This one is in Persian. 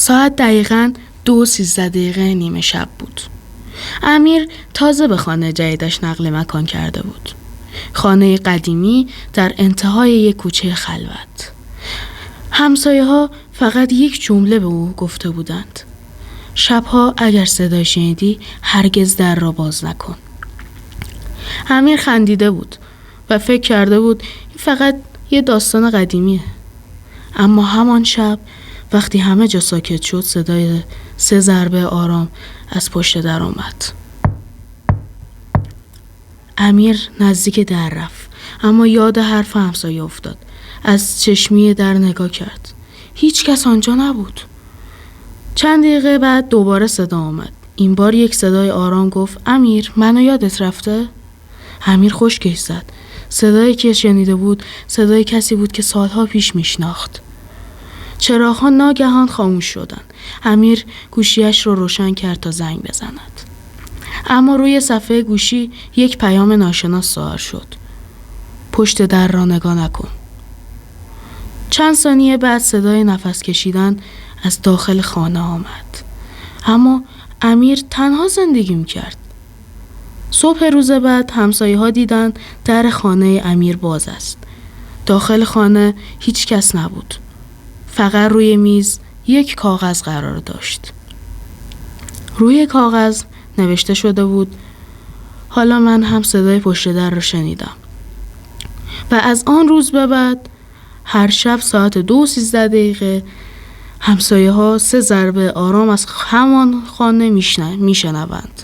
ساعت دقیقاً 2:13 نیمه شب بود. امیر تازه به خانه جدیدش نقل مکان کرده بود. خانه قدیمی در انتهای یک کوچه خلوت. همسایه ها فقط یک جمله به او گفته بودند: شبها اگر صدای شنیدی هرگز در را باز نکن. امیر خندیده بود و فکر کرده بود این فقط یه داستان قدیمیه. اما همان شب وقتی همه جا ساکت شد، صدای 3 ضربه آرام از پشت در آمد. امیر نزدیک در رفت، اما یاد حرف همسایه افتاد. از چشمی در نگاه کرد. هیچ کس آنجا نبود. چند دقیقه بعد دوباره صدا آمد. این بار یک صدای آرام گفت: امیر، منو یادت رفته؟ امیر خشکش زد. صدایی که شنیده بود صدای کسی بود که سالها پیش میشناخت. چراغ‌ها ناگهان خاموش شدند. امیر گوشیش رو روشن کرد تا زنگ بزند. اما روی صفحه گوشی یک پیام ناشناس ظاهر شد: پشت در را نگاه نکن. چند ثانیه بعد صدای نفس کشیدن از داخل خانه آمد. اما امیر تنها زندگی می‌کرد. صبح روز بعد همسایه ها دیدن در خانه امیر باز است. داخل خانه هیچ کس نبود. فقط روی میز یک کاغذ قرار داشت. روی کاغذ نوشته شده بود: حالا من هم صدای پشت در را شنیدم. و از آن روز به بعد هر شب ساعت 2:13 همسایه ها 3 ضربه آرام از همان خانه میشنوند.